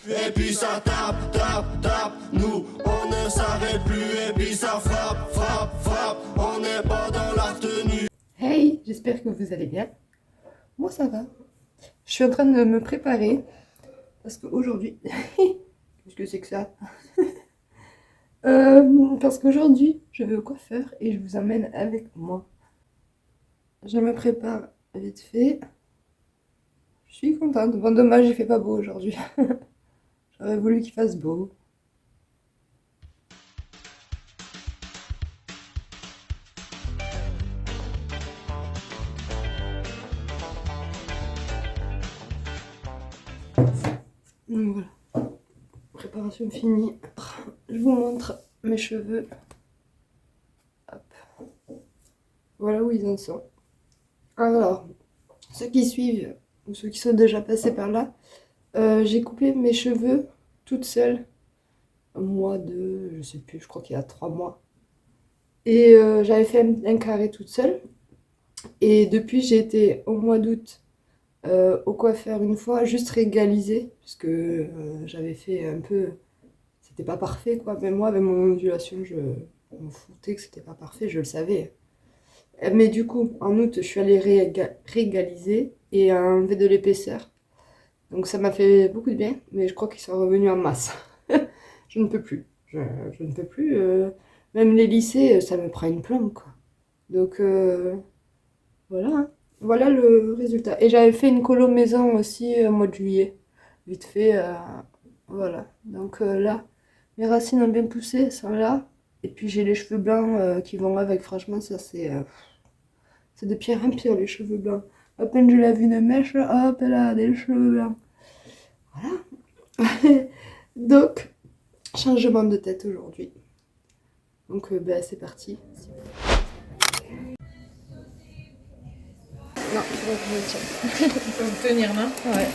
Et puis ça tape, tape, tape, nous on ne s'arrête plus. Et puis ça frappe, frappe, frappe, on n'est pas dans la retenue. Hey, j'espère que vous allez bien. Moi ça va. Je suis en train de me préparer parce qu'aujourd'hui, qu'est-ce que c'est que ça? Parce qu'aujourd'hui, je vais au coiffeur et je vous emmène avec moi. Je me prépare vite fait. Je suis contente. Bon, dommage, il fait pas beau aujourd'hui. J'aurais voulu qu'il fasse beau. Donc voilà, préparation finie. Je vous montre mes cheveux. Hop. Voilà où ils en sont. Alors, ceux qui suivent ou ceux qui sont déjà passés par là, j'ai coupé mes cheveux toute seule. Un mois de, je sais plus, je crois qu'il y a 3 mois. Et j'avais fait un carré toute seule. Et depuis, j'ai été au mois d'août au coiffeur une fois, juste réégalisé, parce que j'avais fait un peu. C'était pas parfait quoi, mais moi avec mon ondulation, je m'en foutais que c'était pas parfait, je le savais. Mais du coup, en août, je suis allée réégaliser et enlever de l'épaisseur. Donc ça m'a fait beaucoup de bien, mais je crois qu'ils sont revenus en masse. Je ne peux plus. Je ne peux plus. Même les lycées, ça me prend une plombe quoi. Donc voilà, hein. Voilà le résultat. Et j'avais fait une colo maison aussi au mois de juillet. Vite fait, voilà. Donc là, mes racines ont bien poussé, elles sont là. Et puis j'ai les cheveux blancs qui vont avec. Franchement, ça c'est de pire en pire les cheveux blancs. À peine je lave une mèche, hop là, des cheveux blancs. Voilà. Donc, changement de tête aujourd'hui. Donc ben, c'est parti. Non, faut que je me tienne. Il faut me tenir, non? Ouais.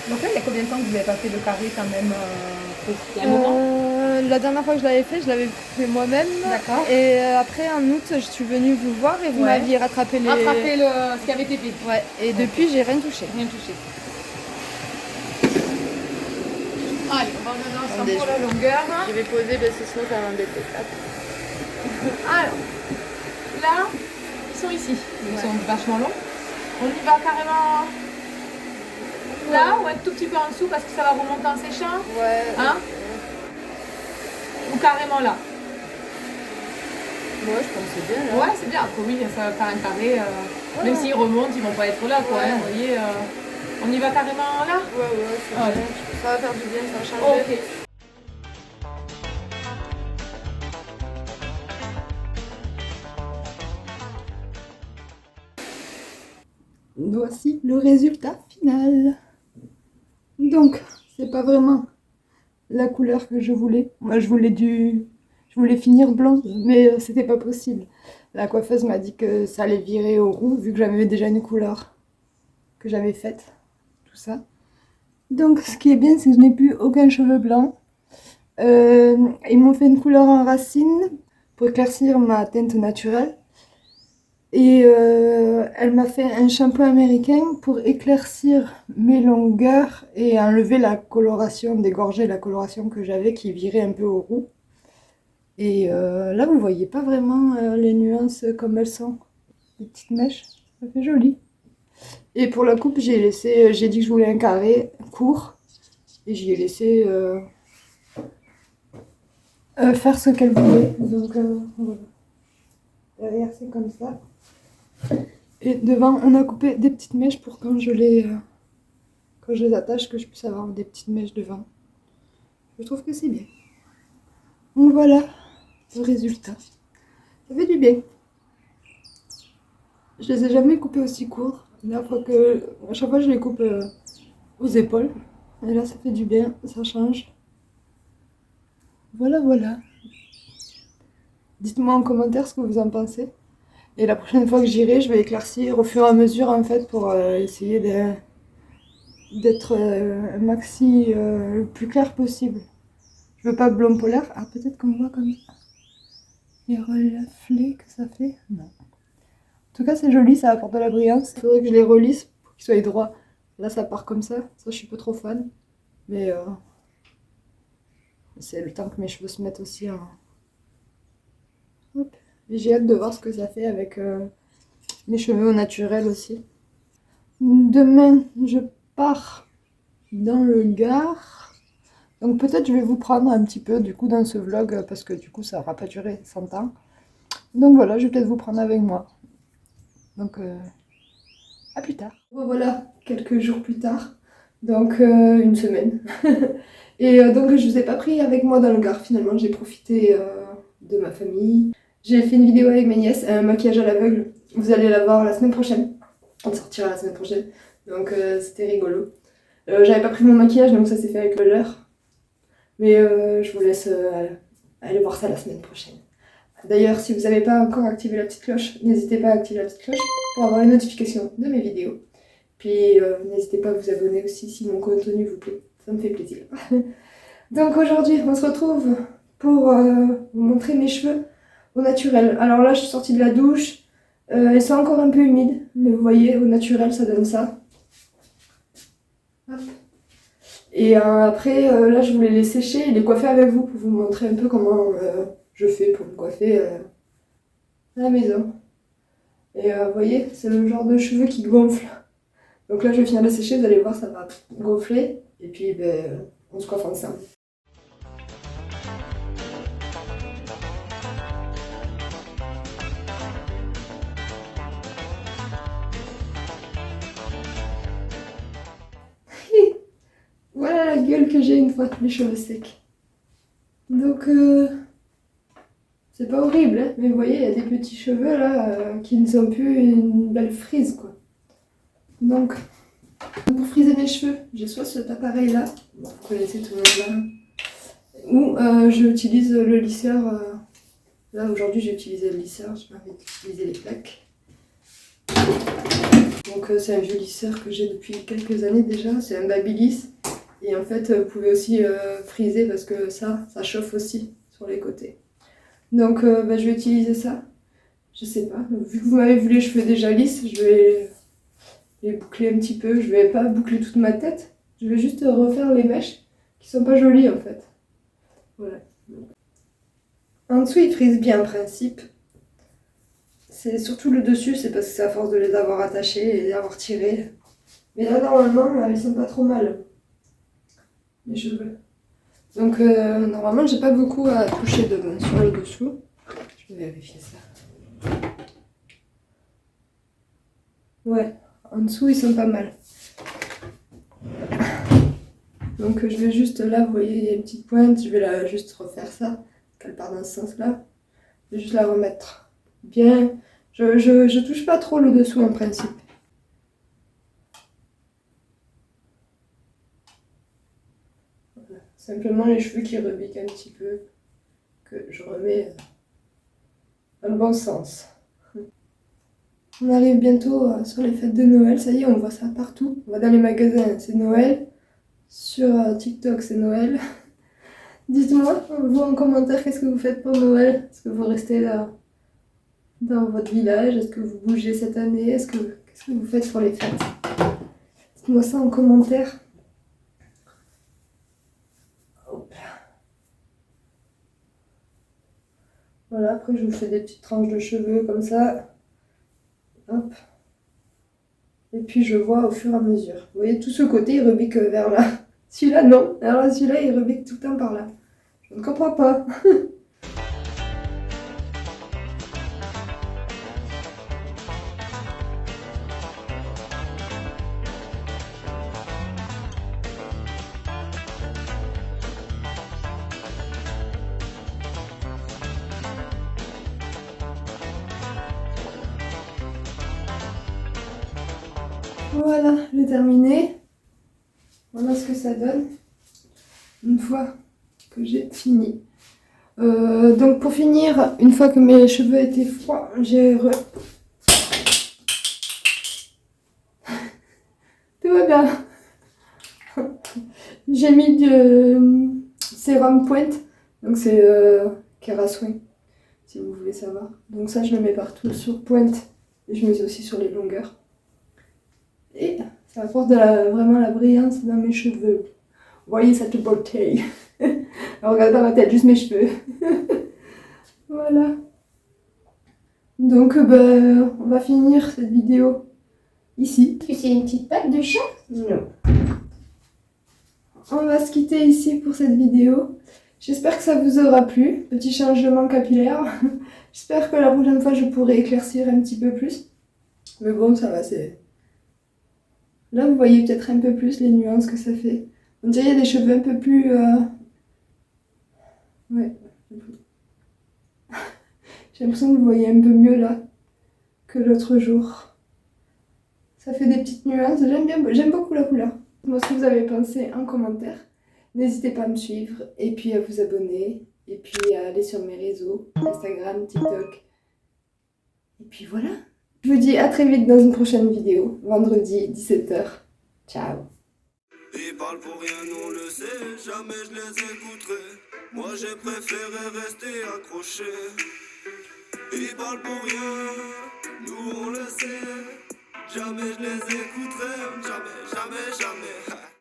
Donc là, il y a combien de temps que vous n'avez pas fait le carré quand même il y a un moment? La dernière fois que je l'avais fait moi-même. D'accord. Et après, en août, je suis venue vous voir et vous Ouais. m'aviez rattrapé les. Rattraper ce qui avait été fait. Ouais, et depuis, j'ai rien touché. Rien touché. Allez, on va en donner Attendez, pour la longueur. Je vais poser parce que sinon ça va m'embêter. Alors, là, ils sont ici. Ils sont vachement longs. On y va carrément là ou un tout petit peu en dessous parce que ça va remonter en séchant. Ouais. Hein? Ou carrément là. Moi, je pense que c'est bien là. Ouais, c'est bien. Après, oui, ça va faire un carré. Même s'ils remontent, ils vont pas être là, quoi. Ouais. Hein, vous voyez, on y va carrément là? Ouais, c'est Ouais. bien. Ça va faire du bien, ça va changer. Ok. Voici le résultat final. Donc, c'est pas vraiment la couleur que je voulais. Moi, je voulais finir blonde, mais c'était pas possible. La coiffeuse m'a dit que ça allait virer au roux, vu que j'avais déjà une couleur que j'avais faite, tout ça. Donc, ce qui est bien, c'est que je n'ai plus aucun cheveu blanc. Ils m'ont fait une couleur en racine pour éclaircir ma teinte naturelle. Et elle m'a fait un shampoing américain pour éclaircir mes longueurs et enlever la coloration, dégorger la coloration que j'avais qui virait un peu au roux. Et là, vous voyez pas vraiment les nuances comme elles sont. Les petites mèches, ça fait joli. Et pour la coupe, j'ai dit que je voulais un carré court. Et j'y ai laissé faire ce qu'elle voulait. Donc voilà. Derrière, c'est comme ça. Et devant, on a coupé des petites mèches pour quand je les attache, que je puisse avoir des petites mèches devant. Je trouve que c'est bien. Donc voilà le résultat. Ça fait du bien. Je les ai jamais coupés aussi courts. À chaque fois, je les coupe aux épaules. Et là, ça fait du bien, ça change. Voilà, voilà. Dites-moi en commentaire ce que vous en pensez. Et la prochaine fois que j'irai, je vais éclaircir au fur et à mesure en fait pour essayer d'être un maxi le plus clair possible. Je veux pas blond polaire. Ah, peut-être qu'on voit comme ça. Les reflets que ça fait. Non. tout cas, c'est joli, ça apporte de la brillance. Il faudrait que je les relisse pour qu'ils soient droits. Là, ça part comme ça. Ça, je suis pas trop fan. Mais c'est le temps que mes cheveux se mettent aussi en... Hop. Et j'ai hâte de voir ce que ça fait avec mes cheveux au naturel aussi. Demain, je pars dans le Gard. Donc peut-être je vais vous prendre un petit peu du coup dans ce vlog parce que du coup ça n'aura pas duré 100 ans. Donc voilà, je vais peut-être vous prendre avec moi. Donc à plus tard. Voilà, quelques jours plus tard. Donc une semaine. Et donc je vous ai pas pris avec moi dans le Gard finalement. J'ai profité de ma famille. J'ai fait une vidéo avec mes nièces, un maquillage à l'aveugle. Vous allez la voir la semaine prochaine. On sortira la semaine prochaine. Donc c'était rigolo. J'avais pas pris mon maquillage donc ça s'est fait avec le leur. Mais je vous laisse aller voir ça la semaine prochaine. D'ailleurs, si vous n'avez pas encore activé la petite cloche, n'hésitez pas à activer la petite cloche pour avoir les notifications de mes vidéos. Puis n'hésitez pas à vous abonner aussi si mon contenu vous plaît. Ça me fait plaisir. Donc aujourd'hui, on se retrouve pour vous montrer mes cheveux au naturel. Alors là, je suis sortie de la douche. Elles sont encore un peu humides. Mais vous voyez, au naturel, ça donne ça. Hop. Et après, là, je voulais les sécher et les coiffer avec vous pour vous montrer un peu comment je fais pour me coiffer à la maison. Et vous voyez, c'est le genre de cheveux qui gonfle. Donc là, je vais finir de sécher, vous allez voir, ça va gonfler. Et puis, on se coiffe ensemble. Voilà la gueule que j'ai une fois les cheveux secs. Donc, c'est pas horrible, hein, mais vous voyez, il y a des petits cheveux là qui ne sont plus une belle frise, quoi. Donc, pour friser mes cheveux, j'ai soit cet appareil là, bon, vous connaissez tout le monde là, ou j'utilise le lisseur. Là, aujourd'hui, j'ai utilisé le lisseur, je m'avais utilisé les plaques. Donc, c'est un vieux lisseur que j'ai depuis quelques années déjà, c'est un Babyliss. Et en fait, vous pouvez aussi friser parce que ça chauffe aussi sur les côtés. Donc, je vais utiliser ça. Je sais pas, vu que vous m'avez vu les cheveux déjà lisses, je vais les boucler un petit peu. Je vais pas boucler toute ma tête. Je vais juste refaire les mèches qui sont pas jolies en fait. Voilà. En dessous, ils frisent bien en principe. C'est surtout le dessus, c'est parce que c'est à force de les avoir attachés et les avoir tirés. Mais là, normalement, ils sont pas trop mal. Mes cheveux. Donc normalement j'ai pas beaucoup à toucher sur le dessous. Je vais vérifier ça. Ouais, en dessous ils sont pas mal. Donc je vais juste là, vous voyez il y a une petite pointe, je vais juste refaire ça, qu'elle part dans ce sens là. Je vais juste la remettre bien. Je touche pas trop le dessous en principe. Simplement les cheveux qui rebiquent un petit peu, que je remets dans le bon sens. On arrive bientôt sur les fêtes de Noël, ça y est, on voit ça partout. On va dans les magasins, c'est Noël. Sur TikTok, c'est Noël. Dites-moi, vous en commentaire, qu'est-ce que vous faites pour Noël? Est-ce que vous restez là dans votre village? Est-ce que vous bougez cette année? Qu'est-ce que vous faites pour les fêtes? Dites-moi ça en commentaire. Voilà, après je vous fais des petites tranches de cheveux comme ça. Hop. Et puis je vois au fur et à mesure. Vous voyez, tout ce côté il rebique vers là. Celui-là non. Alors là, celui-là il rebique tout le temps par là. Je ne comprends pas. Voilà, j'ai terminé. Voilà ce que ça donne une fois que j'ai fini. Donc pour finir, une fois que mes cheveux étaient froids, tout va bien. J'ai mis du sérum pointe, donc c'est Kerasoin, si vous voulez savoir. Donc ça je le mets partout sur pointe Et je mets aussi sur les longueurs. Et ça apporte vraiment la brillance dans mes cheveux. Vous voyez cette beauté. Alors, regardez pas ma tête, juste mes cheveux. Voilà. Donc, on va finir cette vidéo ici. Tu sais une petite patte de chat? Non. On va se quitter ici pour cette vidéo. J'espère que ça vous aura plu. Petit changement capillaire. J'espère que la prochaine fois je pourrai éclaircir un petit peu plus. Mais bon, ça va, c'est... Là, vous voyez peut-être un peu plus les nuances que ça fait. On dirait qu'il y a des cheveux un peu plus... Ouais. J'ai l'impression que vous voyez un peu mieux là que l'autre jour. Ça fait des petites nuances. J'aime beaucoup la couleur. Dites-moi ce que vous avez pensé en commentaire. N'hésitez pas à me suivre et puis à vous abonner. Et puis à aller sur mes réseaux, Instagram, TikTok. Et puis voilà. Je vous dis à très vite dans une prochaine vidéo. Vendredi, 17h. Ciao. Ils parlent pour rien, on le sait, jamais je les écouterai. Moi j'ai préféré rester accroché. Ils parlent pour rien, nous on le sait. Jamais je les écouterai, jamais, jamais, jamais.